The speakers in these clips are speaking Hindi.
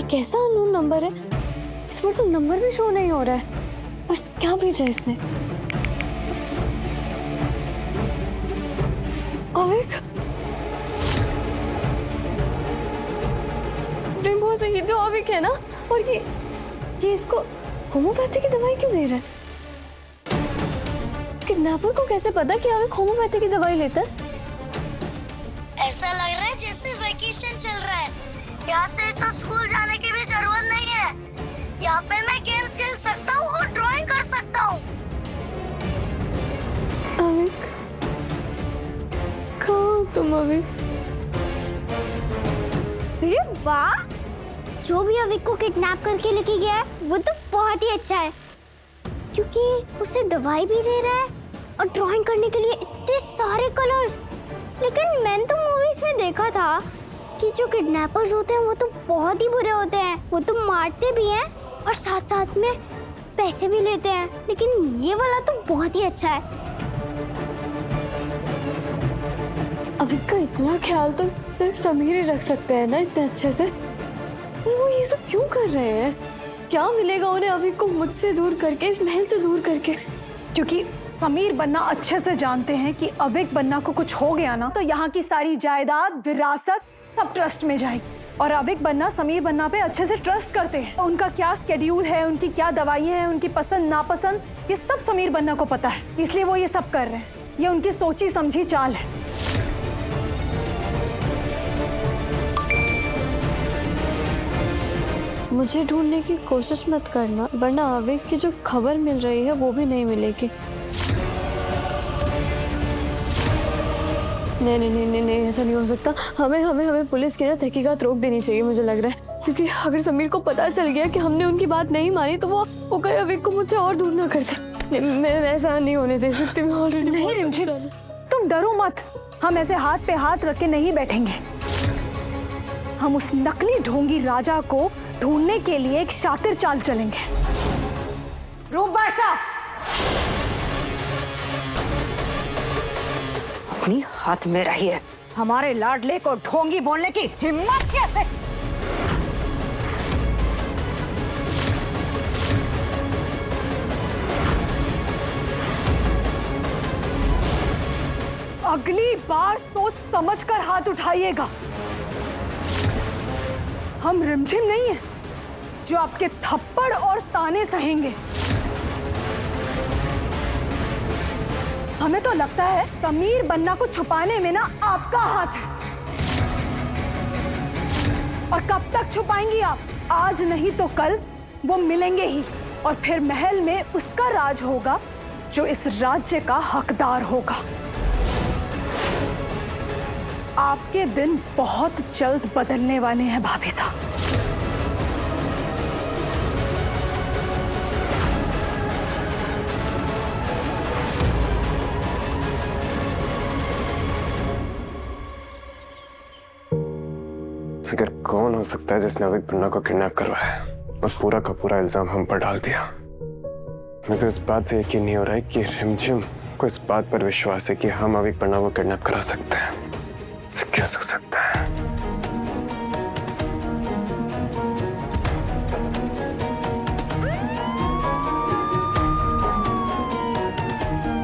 ये कैसा अननोन नंबर है? इस पर तो नंबर भी शो नहीं हो रहा है। पर क्या भेजा इसने? अविक, प्रेम से ये तो अविक है ना? और ये इसको होम्योपैथी की दवाई क्यों दे रहा है? किडनैपर को कैसे पता कि अविक होम्योपैथी की दवाई लेता है? ऐसा लग रहा है जैसे वेकेशन चल रहा है। यहाँ से तो स्कूल जाने की भी जरूरत नहीं है। यहाँ पे मैं गेम्स खेल सकता हूँ और ड्राइंग कर सकता हूँ। अविक, कहाँ हो तुम अविक? अरे वाह, जो भी अविक को किडनैप करके लेके गया है वो तो बहुत ही अच्छा है, क्योंकि उसे दवाई भी दे रहा है और ड्राइंग करने के लिए इतने सारे कलर्स। लेकिन मैंने तो मूवीज में देखा था कि जो किडनैपर्स होते हैं वो तो बहुत ही बुरे होते हैं। वो तो मारते भी हैं और साथ साथ में पैसे भी लेते हैं। लेकिन ये वाला तो बहुत ही अच्छा है। अविक का इतना ख्याल तो सिर्फ समीर ही रख सकते हैं ना इतने अच्छे से। पर वो ये सब क्यों कर रहे हैं? क्या मिलेगा उन्हें अविक को मुझसे दूर करके, इस महल से दूर करके? क्योंकि समीर बन्ना अच्छे से जानते हैं कि अविक बन्ना को कुछ हो गया ना तो यहाँ की सारी जायदाद, विरासत सब ट्रस्ट में जाएगी। और अविक बन्ना समीर बन्ना पे अच्छे से ट्रस्ट करते हैं। उनका क्या स्केड्यूल है, उनकी क्या दवाइयाँ हैं, उनकी पसंद नापसंद, ये सब समीर बन्ना को पता है। इसलिए वो ये सब कर रहे हैं। ये उनकी सोची समझी चाल है। मुझे ढूंढने की कोशिश मत करना, वरना अविक की जो खबर मिल रही है वो भी नहीं मिलेगी। नहीं नहीं नहीं नहीं नहीं, ऐसा नहीं हो सकता। हमें पुलिस की ना तहकीकात रोक देनी चाहिए, मुझे लग रहा है। क्योंकि अगर समीर को पता चल गया कि हमने उनकी बात नहीं मानी तो वो कहीं अविक को मुझसे और दूर ना कर दे। मैं ऐसा नहीं होने दे सकती। मैं ऑलरेडी नहीं रिमझिम, तुम डरो मत। हम ऐसे हाथ पे हाथ रख के नहीं बैठेंगे। हम उस नकली ढोंगी राजा को ढूंढने के लिए एक शातिर चाल चलेंगे। रूप बरसा, अपनी हाथ में रही है। हमारे लाडले को ढोंगी बोलने की हिम्मत कैसे? अगली बार सोच समझ कर हाथ उठाइएगा। हम रिमझिम नहीं है जो आपके थप्पड़ और ताने सहेंगे। हमें तो लगता है समीर बन्ना को छुपाने में ना आपका हाथ है। और कब तक छुपाएंगी आप? आज नहीं तो कल वो मिलेंगे ही, और फिर महल में उसका राज होगा जो इस राज्य का हकदार होगा। आपके दिन बहुत जल्द बदलने वाले हैं भाभी साहब। आखिर कौन हो सकता है जिसने अविक बन्ना को किडनैप करवाया और पूरा का पूरा इल्जाम हम पर डाल दिया? मुझे तो इस बात से यकीन नहीं हो रहा है कि रिमझिम को इस बात पर विश्वास है कि हम अविक बन्ना को किडनैप करा सकते हैं। ऐसा कैसे हो सकता है?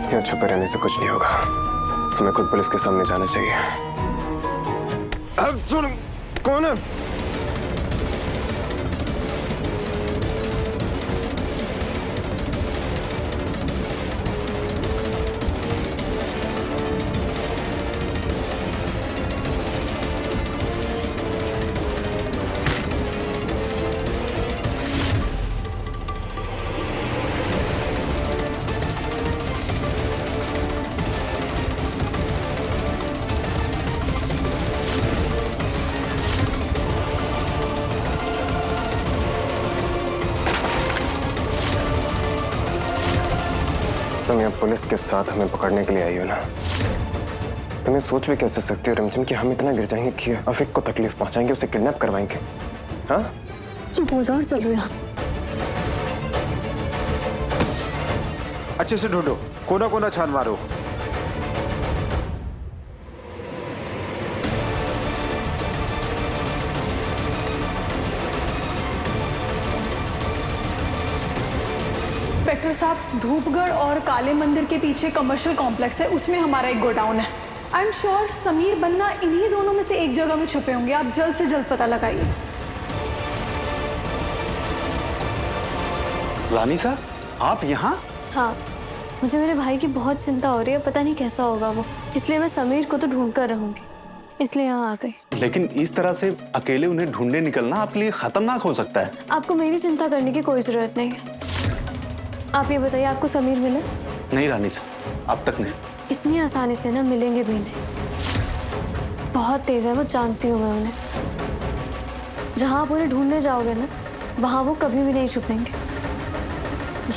यहाँ छुपे रहने से कुछ नहीं होगा। हमें खुद पुलिस के सामने जाना चाहिए। अब सुन, कौन है? तुम यहाँ पुलिस के साथ हमें पकड़ने के लिए आई हो ना? तुम्हें सोच भी कैसे सकती हो रिमझिम कि हम इतना गिर जाएंगे कि अविक को तकलीफ पहुंचाएंगे, उसे किडनैप करवाएंगे? हाँ? चुप हो जाओ और चलो यहाँ से। अच्छे से ढूंढो, कोना कोना छान मारो। इंस्पेक्टर साहब, धूपगढ़ और काले मंदिर के पीछे कमर्शियल कॉम्प्लेक्स है, उसमें हमारा एक गोडाउन है। आई एम श्योर समीर बन्ना इन्हीं दोनों में से एक जगह में छुपे होंगे। आप जल्द से जल्द पता लगाइए। रानी साहब, आप यहाँ? हाँ, मुझे मेरे भाई की बहुत चिंता हो रही है, पता नहीं कैसा होगा वो, इसलिए मैं समीर को तो ढूंढ कर रहूंगी, इसलिए यहाँ आ गई। लेकिन इस तरह से अकेले उन्हें ढूंढने निकलना आपके लिए खतरनाक हो सकता है। आपको मेरी चिंता करने की कोई जरूरत नहीं है। आप ये बताइए, आपको समीर मिले? नहीं रानी साहब, अब तक नहीं। इतनी आसानी से ना मिलेंगे भी नहीं, बहुत तेज है वो, जानती हूँ मैं उन्हें। जहाँ आप उन्हें ढूंढने जाओगे ना, वहाँ वो कभी भी नहीं छुपेंगे।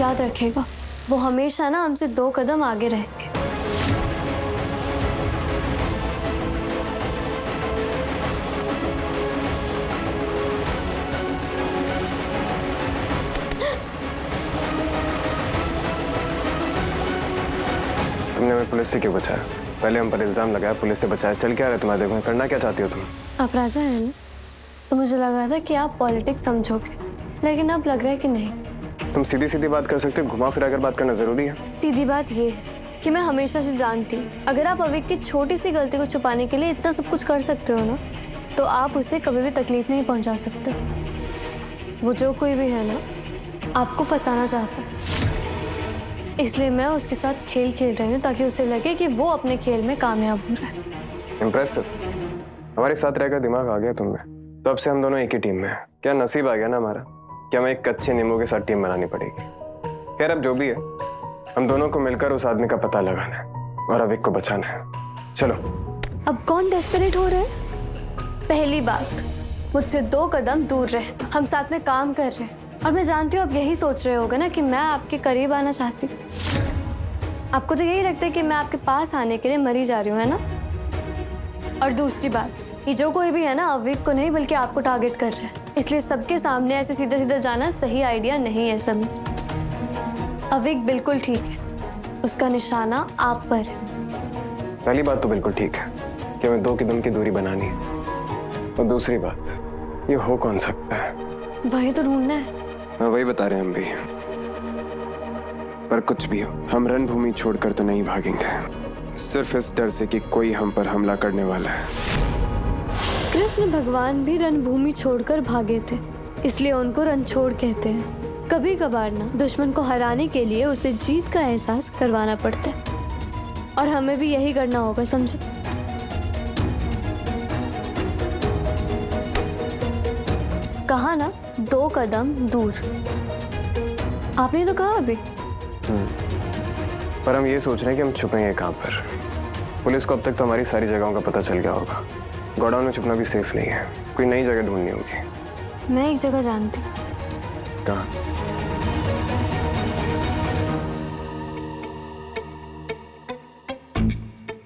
याद रखिएगा, वो हमेशा ना हमसे 2 कदम आगे रहेंगे। तुमने हमें पुलिस से क्यों बचाया? पहले हम पर इल्जाम लगाया, पुलिस से बचाया, चल क्या रहा है तुम्हारे दिमाग में? करना क्या चाहती हो तुम? आप राजा हैं ना, तो मुझे लगा था कि आप पॉलिटिक्स समझोगे, लेकिन अब लग रहा है कि नहीं। तुम सीधी सीधी बात कर सकते हो, घुमा फिरा कर बात करना जरूरी है? सीधी बात ये है कि मैं हमेशा से जानती हूँ, अगर आप अविक की छोटी सी गलती को छुपाने के लिए इतना सब कुछ कर सकते हो ना, तो आप उसे कभी भी तकलीफ नहीं पहुँचा सकते। वो जो कोई भी है ना, आपको फंसाना चाहता है, इसलिए मैं उसके साथ खेल खेल रही हूँ ताकि उसे लगे कि वो अपने खेल में कामयाब हो रहा है। इम्प्रेसिव। हमारे साथ रहकर दिमाग आ गया तुम्हें, तो अब से हम दोनों एक ही टीम में हैं। क्या नसीब आ गया ना हमारा, क्या हमें एक कच्चे नींबू के साथ टीम बनानी पड़ेगी। खैर, अब जो भी है, हम दोनों को मिलकर उस आदमी का पता लगाना है और अविक को बचाना है। चलो। अब कौन डेस्परेट हो रहा है? पहली बात, मुझसे 2 कदम दूर रहे, हम साथ में काम कर रहे हैं, और मैं जानती हूँ आप यही सोच रहे होगे ना कि मैं आपके करीब आना चाहती हूँ। आपको तो यही लगता है कि मैं आपके पास आने के लिए मरी जा रही हूँ, है ना? और दूसरी बात, ये जो कोई भी है ना, अविक को नहीं बल्कि आपको टारगेट कर रहा है, इसलिए सबके सामने ऐसे सीधा सीधा जाना सही आइडिया नहीं है। समीर, अविक बिल्कुल ठीक है, उसका निशाना आप पर है। पहली बात तो बिल्कुल ठीक है कि हमें 2 कदम की दूरी बनानी है, और दूसरी बात, ये हो कौन सकता है? वही तो ढूंढना है। हाँ, वही बता रहे हैं हम भी। पर कुछ भी हो, हम रणभूमि छोड़कर तो नहीं भागेंगे, सिर्फ इस डर से कि कोई हम पर हमला करने वाला है। कृष्ण भगवान भी रणभूमि छोड़कर भागे थे, इसलिए उनको रणछोड़ कहते हैं। कभी कभार ना दुश्मन को हराने के लिए उसे जीत का एहसास करवाना पड़ता है, और हमें भी यही करना होगा, समझे? कहा ना 2 कदम दूर, आपने तो कहा अभी। पर हम ये सोच रहे हैं कि हम छुपेंगे कहाँ पर। पुलिस को अब तक तो हमारी सारी जगहों का पता चल गया होगा, गोडाउन में छुपना भी सेफ नहीं है, कोई नई जगह ढूंढनी होगी। मैं एक जगह जानती हूँ। कहाँ?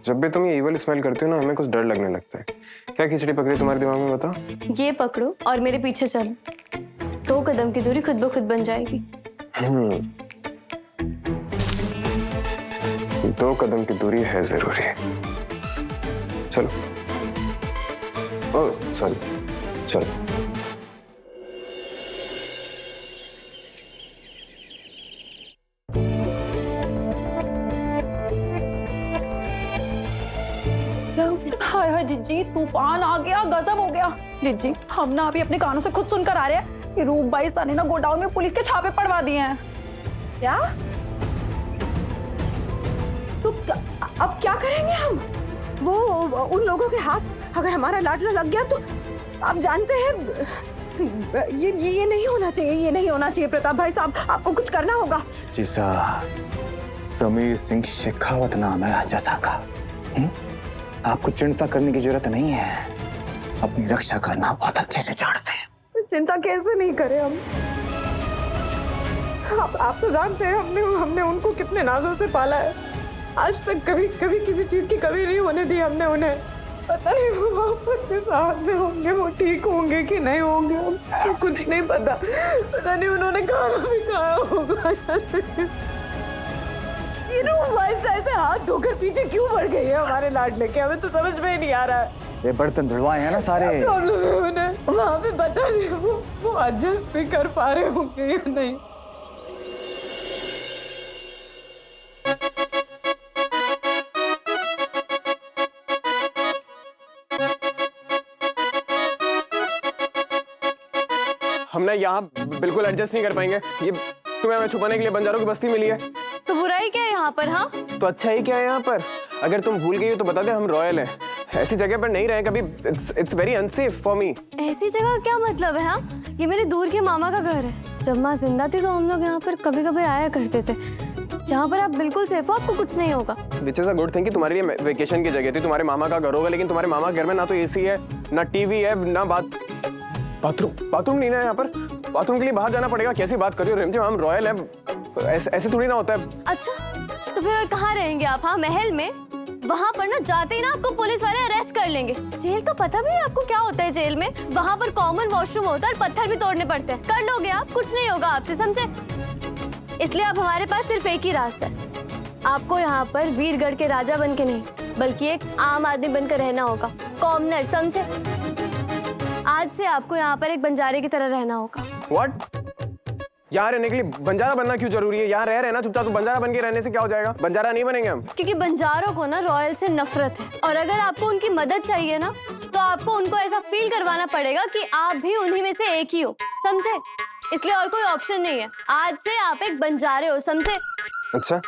जब भी तुम ये इवल स्मेल करती हो ना, हमें कुछ डर लगने लगता है। क्या खिचड़ी पकड़ी तुम्हारे दिमाग में, बताओ? ये पकड़ो और मेरे पीछे चलो, 2 कदम की दूरी खुद ब खुद बन जाएगी। 2 कदम की दूरी है जरूरी। चलो। ओह सॉरी, चलो। हाय हाय जिज्जी, तूफान आ गया, गजब हो गया। जिज्जी, हम ना अभी अपने कानों से खुद सुनकर आ रहे हैं कि रूप बाई साने ना गोडाउन में पुलिस के छापे पड़वा दिए हैं। क्या? तो अब क्या करेंगे हम? वो उन लोगों के हाथ अगर हमारा लाडला लग गया तो आप जानते हैं ये नहीं होना चाहिए, ये नहीं होना चाहिए। प्रताप भाई साहब, आपको कुछ करना होगा। जी साहब, समीर सिंह शेखावत नाम है जैसा का। आपको चिंता करने की जरूरत नहीं है, अपनी रक्षा करना बहुत अच्छे से जानते हैं। चिंता कैसे नहीं करें हम? आप तो जानते हैं हमने उनको कितने नाजों से पाला है। आज तक कभी किसी चीज की कमी नहीं होने दी हमने उन्हें। पता नहीं वो वापस के साथ में होंगे, वो ठीक होंगे कि नहीं होंगे, हमको कुछ नहीं पता नहीं उन्होंने खाना भी खाया होगा। ये ऐसे हाथ धोकर पीछे क्यों बढ़ गई है हमारे लाडले के, हमें तो समझ में ही नहीं आ रहा है। ये बर्तन धुलवाए हैं ना सारे। प्रॉब्लम है उन्हें वहाँ पे, पता नहीं वो एडजस्ट भी कर पा रहे होंगे या नहीं। हम ना यहाँ बिल्कुल एडजस्ट नहीं कर पाएंगे। ये तुम्हें हमें छुपाने के लिए बंजारों की बस्ती मिली है। तो बुराई क्या है यहाँ पर? हाँ, तो अच्छा ही क्या है यहाँ पर? अगर तुम भूल गई हो तो बता दे, हम रॉयल हैं, ऐसी जगह पर नहीं रहे कभी। It's very unsafe for me. ऐसी जगह क्या मतलब है? हाँ, ये मेरे दूर के मामा का घर है। जब माँ जिंदा थी तो हम लोग यहाँ पर कभी कभी आया करते थे। यहाँ पर आप बिल्कुल सेफ हो, आपको कुछ नहीं होगा। Which is a good thing कि तुम्हारे लिए वेकेशन की जगह थी, तुम्हारे मामा का घर होगा, लेकिन तुम्हारे मामा के घर में ना तो एसी है, ना टीवी है, ना बाथरूम नहीं ना यहाँ पर। बाथरूम के लिए बाहर जाना पड़ेगा। कैसी बात कर रही हो रिमझिम, हम रॉयल हैं, ऐसे थोड़ी ना होता है। अच्छा, तो फिर और कहाँ रहेंगे आप? हाँ, महल में? वहाँ पर ना जाते ही ना आपको पुलिस वाले अरेस्ट कर लेंगे। जेल का पता भी है आपको क्या होता है जेल में? वहाँ पर कॉमन वॉशरूम होता है और पत्थर भी तोड़ने पड़ते हैं। कर लोगे आप, कुछ नहीं होगा आपसे, समझे? इसलिए अब हमारे पास सिर्फ एक ही रास्ता है। आपको यहाँ पर वीरगढ़ के राजा बन के नहीं, बल्कि एक आम आदमी बनकर रहना होगा, कॉमनर, समझे? आज से आपको यहाँ पर एक बंजारे की तरह रहना होगा। What? यहाँ रहने के लिए बंजारा बनना क्यों जरूरी है? यहाँ रह रहे ना चुपचाप, तो बंजारा बन के रहने से क्या हो जाएगा? बंजारा नहीं बनेंगे हम। क्योंकि बंजारों को ना रॉयल से नफरत है, और अगर आपको उनकी मदद चाहिए ना, तो आपको उनको ऐसा फील करवाना पड़ेगा कि आप भी उन्हीं में से एक ही हो, समझे? इसलिए और कोई ऑप्शन नहीं है। आज से आप एक बंजारे हो, समझे? अच्छा,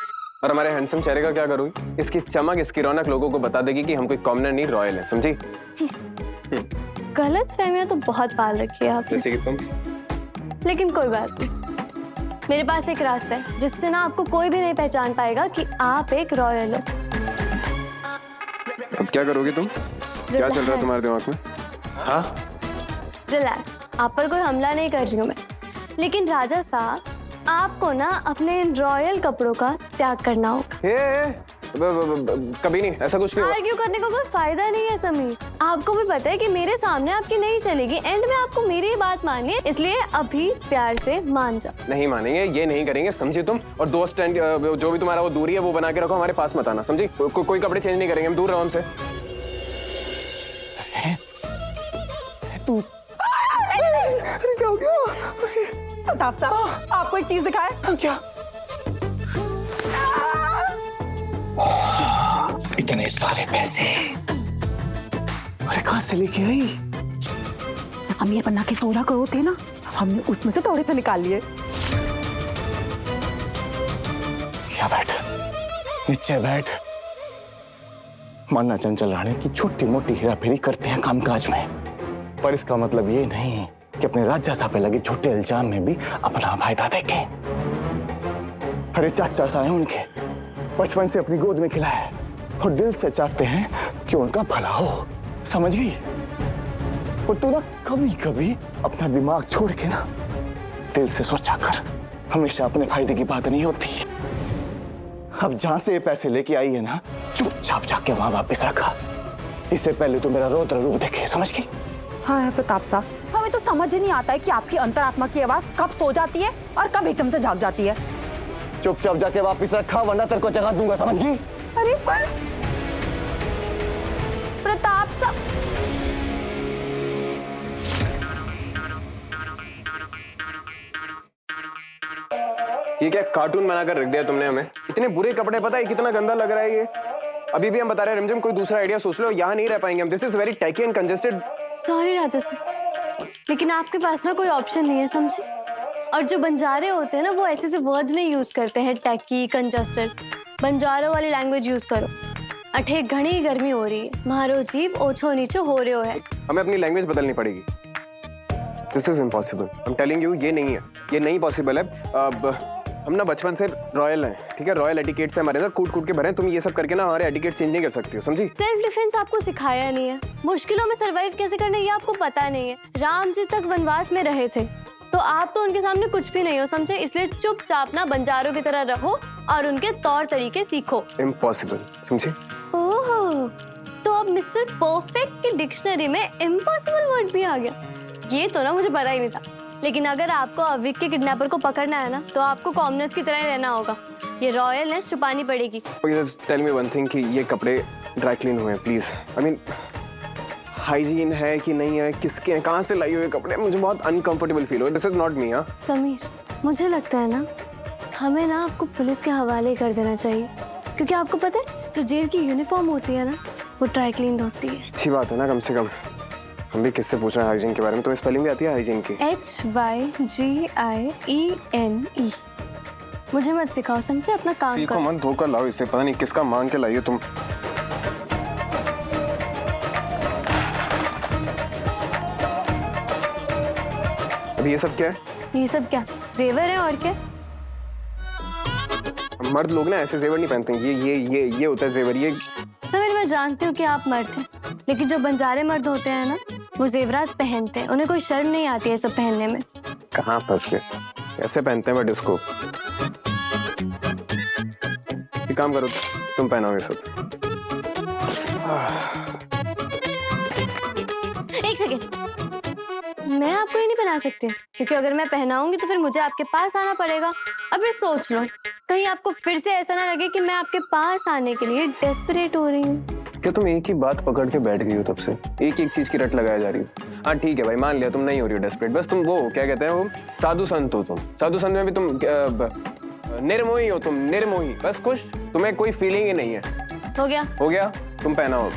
और हमारे हैंडसम चेहरे का क्या करोगी? इसकी चमक, इसकी रौनक लोगों को बता देगी कि हम कोई कॉमनर नहीं, रॉयल है, समझी? गलत फहमियां तो बहुत पाल रखी है आपने। जैसे कि तुम। लेकिन कोई बात नहीं, मेरे पास एक रास्ता है जिससे ना आपको कोई भी नहीं पहचान पाएगा कि आप एक रॉयल हो। अब क्या करोगी तुम? क्या चल रहा है तुम्हारे दिमाग में? हाँ, रिलैक्स, आप पर कोई हमला नहीं कर रही हूँ मैं। लेकिन राजा साहब, आपको ना अपने इन रॉयल कपड़ों का त्याग करना होगा। कभी नहीं, ऐसा कुछ नहीं होगा। आर्ग्यू करने का कोई फायदा नहीं है समीर। आपको भी पता है कि मेरे सामने आपकी नहीं चलेगी, एंड में आपको मेरी बात माननी है, इसलिए अभी प्यार से मान जाओ। नहीं मानेंगे, ये नहीं करेंगे, समझी तुम? और दोस्त जो भी तुम्हारा वो दूरी है वो बना के रखो, हमारे पास मत आना, समझी? कोई कपड़े चेंज नहीं करेंगे हम, दूर रहो हमसे। तू क्या हो गया? प्रताप साहब, आपको एक चीज दिखाए? क्या? इतने सारे पैसे अरे कहाँ से लेके आई? समीर पन्ना के 16 करोड़ थे ना, हमने उसमें से थोड़े से निकाल लिए। या बैठ, नीचे बैठ। मानना चंचल रानी की छोटी मोटी हेराफेरी करते हैं कामकाज में, पर इसका मतलब ये नहीं कि अपने राजा पे लगे झूठे इल्जाम में भी अपना फायदा देखें। अरे चाचा सा है उनके, बचपन से अपनी गोद में खिलाया है और दिल से चाहते हैं कि उनका भला हो, समझ गई? और तू ना कभी कभी अपना दिमाग छोड़ के ना दिल से सोचा कर, हमेशा अपने फायदे की बात नहीं होती। अब जहां से ये पैसे लेके आई है ना, चुपचाप जाके वहां वापस रखा। इससे पहले तो मेरा रौद्र रूप देखे, समझ गई? हाँ है प्रताप साहब, हमें तो समझ ही नहीं आता है कि आपकी अंतरात्मा की आवाज कब सो जाती है और कब एकदम से जाग जाती है। चुपचाप जाके वापस रखा, वरना तेरे को जगा दूंगा, समझ गई? अरे पर प्रताप साहब, ये क्या कार्टून बनाकर रख दिया तुमने हमें? इतने बुरे कपड़े, पता है कितना गंदा लग रहा है ये। अभी भी हम बता रहे हैं रिमझिम, कोई दूसरा आइडिया सोच लो, यहाँ नहीं रह पाएंगे हम। This is very tacky and congested. Sorry Raja sahab, लेकिन आपके पास ना कोई ऑप्शन नहीं है, समझे? और जो बंजारे होते हैं ना, वो ऐसे से वर्ड्स नहीं यूज करते हैं, टैकी, कंजस्टेड। बंजारों वाली लैंग्वेज यूज करो। अठे घनी गर्मी हो रही है, मारो जीव ओछो नीचो हो रहे हो है। हमें अपनी लैंग्वेज बदलनी पड़ेगी। This is impossible, I am telling you, ये नहीं है, ये नहीं पॉसिबल है। अब हम ना बचपन से रॉयल हैं, ठीक है? रॉयल एटिकेट से हमारे अंदर कूट कूट के भरे हैं। तुम ये सब करके ना हमारे एटिकेट चेंज नहीं कर सकती हो, समझी? सेल्फ डिफेंस आपको सिखाया नहीं है, मुश्किलों में सरवाइव कैसे करना ये आपको पता नहीं है। राम जी तक वनवास में रहे थे, तो आप तो उनके सामने कुछ भी नहीं हो, समझे? इसलिए चुपचाप ना बंजारों की तरह रहो और उनके तौर तरीके सीखो। इम्पॉसिबल, समझी? ओह, तो अब मिस्टर परफेक्ट की डिक्शनरी में इम्पॉसिबल वर्ड भी आ गया। ये तो ना मुझे पता ही नहीं था। लेकिन अगर आपको अविक के किडनैपर को पकड़ना है ना, तो आपको कॉमनर्स की तरह ही रहना होगा। ये रॉयलनेस छुपानी पड़ेगी। टेल मी वन थिंग कि ये कपड़े ड्राई क्लीन हुए हैं प्लीज? आई मीन हाइजीन है कि नहीं है, किसके हैं, कहाँ से लाई हुए कपड़े? मुझे बहुत अनकंफर्टेबल फील हो। This is not me. हाँ समीर, मुझे लगता है ना हमें ना आपको पुलिस के हवाले कर देना चाहिए, क्योंकि आपको पता है जो जेल की यूनिफॉर्म होती है ना, वो ड्राई क्लीन होती है। अच्छी बात है ना, कम से कम हम भी किससे पूछ रहे हैं हाइजीन के बारे में? तो स्पेलिंग भी आती है हाइजीन की? HYGIENE। मुझे मत सिखाओ, समझे? अपना काम सीखो करो। मत, धोखा लाओ इसे, पता नहीं किसका मांग के लाई हो तुम। अभी ये सब क्या है? ये सब क्या जेवर है और क्या? मर्द लोग ना ऐसे जेवर नहीं पहनते। ये होता है जेवर। ये समीर, मैं जानती हूँ कि आप मर्द हैं, लेकिन जो बंजारे मर्द होते हैं ना, वो जेवरात पहनते हैं। उन्हें कोई शर्म नहीं आती है सब पहनने में। कहाँ फंस गए? कैसे पहनते हैं बट इसको? एक काम करो, तुम पहनाओ ये सब। एक सेकेंड, मैं आपको ये नहीं पहना सकती, क्योंकि अगर मैं पहनाऊंगी तो फिर मुझे आपके पास आना पड़ेगा। अब ये सोच लो, कहीं आपको फिर से ऐसा ना लगे कि मैं आपके पास आने के लिए डेस्परेट हो रही हूँ। क्या तुम एक ही बात पकड़ के बैठ गई हो तब से? एक एक चीज की रट लगाया जा रही हो। हाँ ठीक है भाई, मान लिया तुम नहीं हो रही हो डेस्परेट, बस तुम वो क्या कहते हैं, वो साधु संत हो तुम। साधु संत में भी तुम निर्मोही हो तुम, निर्मोही। बस खुश, तुम्हें कोई फीलिंग ही नहीं है। हो गया? हो गया, तुम पहनाओ।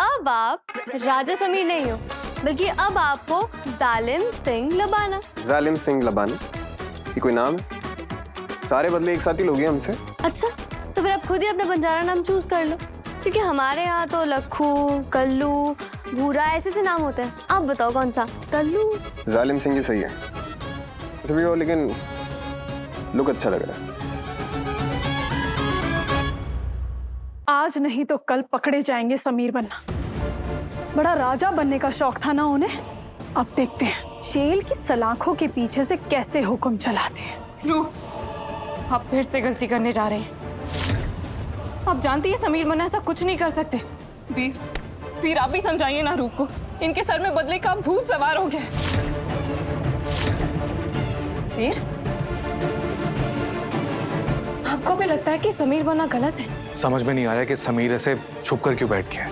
अब आप राजा समीर नहीं हो, बल्कि अब आप हो जालिम सिंह लबाना। जालिम सिंह लबाना, ये कोई नाम है? सारे बदले एक साथ ही लोग हैं हमसे। अच्छा, तो फिर आप खुद ही अपना बंजारा नाम चूज कर लो, क्योंकि हमारे यहाँ तो लखू, कल्लू, भूरा ऐसे से नाम होते हैं। आप बताओ कौन सा? कल्लू। जालिम सिंह ही सही है कुछ भी हो, लेकिन लुक अच्छा लग रहा है। आज नहीं तो कल पकड़े जाएंगे समीर बन्ना। बड़ा राजा बनने का शौक था ना उन्हें। अब देखते हैं जेल की सलाखों के पीछे से कैसे हुक्म चलाते हैं। रूह, आप फिर से गलती करने जा रहे हैं। आप जानती है समीर बन्ना ऐसा कुछ नहीं कर सकते। वीर आप भी समझाइए ना रूह को। इनके सर में बदले का भूत सवार हो गया। वीर, आपको भी लगता है कि समीर बन्ना गलत है? समझ में नहीं आ रहा है कि समीर ऐसे छुप कर क्यों बैठ गया है।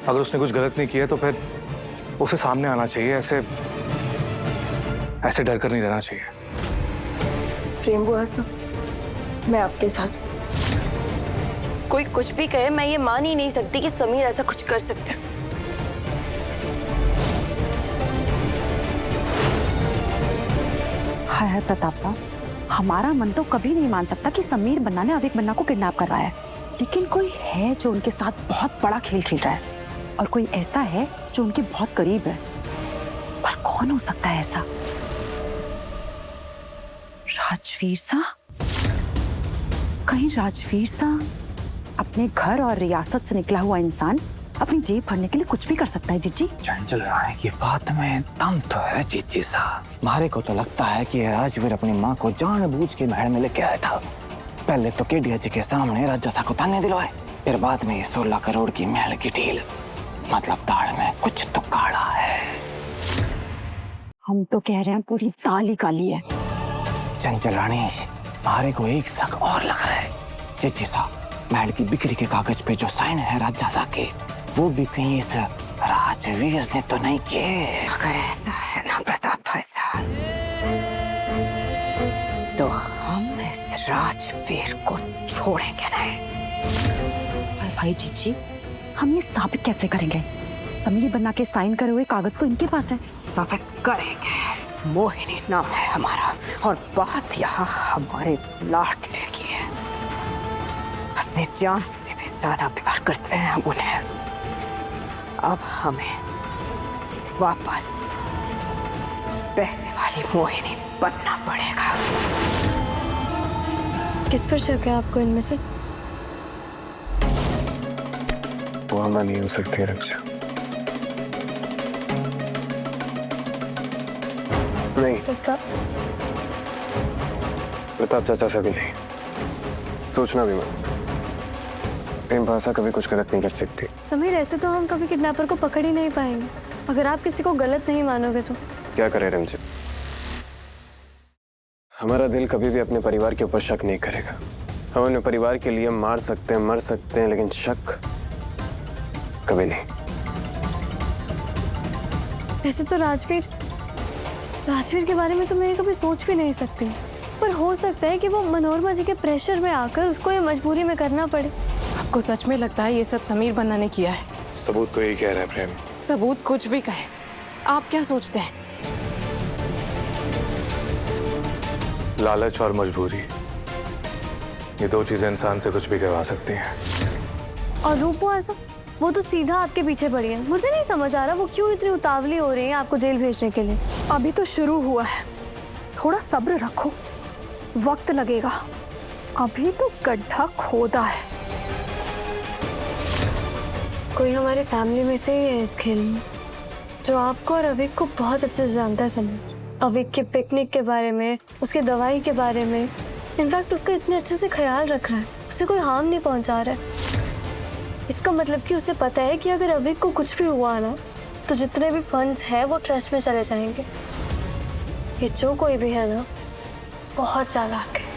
अगर उसने कुछ गलत नहीं किया तो फिर उसे सामने आना चाहिए। ऐसे डर कर नहीं रहना चाहिए। प्रेम बुआ साहब, मैं आपके साथ। कोई कुछ भी कहे, मैं ये मान ही नहीं सकती कि समीर ऐसा कुछ कर सकते हैं। हाय हाय प्रताप साहब, हमारा मन तो कभी नहीं मान सकता कि समीर बन्ना ने अविक बन्ना को किडनैप करवाया है, लेकिन कोई है जो उनके साथ बहुत बड़ा खेल खेल रहा है, और कोई ऐसा है जो उनके बहुत करीब है। पर कौन हो सकता है ऐसा? राजवीर सा? कहीं राजवीर सा अपने घर और रियासत से निकला हुआ इंसान अपनी जेब भरने के लिए कुछ भी कर सकता है? जीजी, चंचल रानी की बात में दम तो है जीजी साहब। मारे को तो लगता है कि राजवीर अपनी माँ को जानबूझ के महल में लेके आया था। पहले तो केडिया जी के सामने राजा को ताने दिलवाए, फिर बाद में 16 करोड़ की महल की डील। मतलब दाल में कुछ तो काला है। हम तो कह रहे हैं पूरी दाल ही काली है। चंचल रानी, मारे को एक शक और लग रहा है। जीजी साहब, महल की बिक्री के कागज पे जो साइन है राजा साहब के, वो भी कहीं इस राजवीर ने तो नहीं किए। अगर ऐसा है ना प्रताप भाई साहब, तो हम इस राजवीर को छोड़ेंगे नहीं। भाई जीजी, हम ये साबित कैसे करेंगे? समीर बन्ना के साइन करे हुए कागज तो इनके पास है। साबित करेंगे। मोहिनी नाम है हमारा, और बात यहाँ हमारे लाडले की है। अपने जान से भी ज्यादा प्यार करते हैं हम उन्हें। अब हमें वापस पहले वाली मोहिनी बनना पड़ेगा। किस पर शक है आपको इनमें से? वो हमारा नहीं हो सकती रक्षा। नहीं, प्रताप चाचा से भी नहीं, सोचना भी मत। प्रेम भाषा कभी कुछ गलत नहीं कर सकती। समीर ऐसे तो हम कभी किडनैपर को पकड़ ही नहीं पाएंगे। अगर आप किसी को गलत नहीं मानोगे तो क्या करे रिमझिम, हमारा दिल कभी भी अपने परिवार के ऊपर शक नहीं करेगा। हम अपने परिवार के लिए मार सकते हैं, मर सकते हैं, लेकिन शक कभी नहीं। वैसे तो राजवीर के बारे में तो मैं कभी सोच भी नहीं सकती, पर हो सकता है कि वो मनोरमा जी के प्रेशर में आकर उसको ये मजबूरी में करना पड़े। आपको सच में लगता है ये सब समीर बन्ना ने किया है? सबूत तो यही कह रहा है प्रेम। सबूत कुछ भी कहे, आप क्या सोचते हैं? लालच और मजबूरी, ये दो चीजें इंसान से कुछ भी करवा सकती हैं। और रूपो ऐसा, वो तो सीधा आपके पीछे पड़ी है। मुझे नहीं समझ आ रहा वो क्यों इतनी उतावली हो रही है आपको जेल भेजने के लिए। अभी तो शुरू हुआ है, थोड़ा सब्र रखो, वक्त लगेगा। अभी तो गड्ढा खोदा है। कोई हमारे फैमिली में से ही है इस खेल में जो आपको और अविक को बहुत अच्छे से जानता है समीर। अविक के पिकनिक के बारे में, उसके दवाई के बारे में, इनफैक्ट उसका इतने अच्छे से ख्याल रख रहा है, उसे कोई हार्म नहीं पहुंचा रहा है। इसका मतलब कि उसे पता है कि अगर अविक को कुछ भी हुआ ना तो जितने भी फंड्स हैं वो ट्रस्ट में चले जाएंगे। ये जो कोई भी है ना बहुत चालाक है।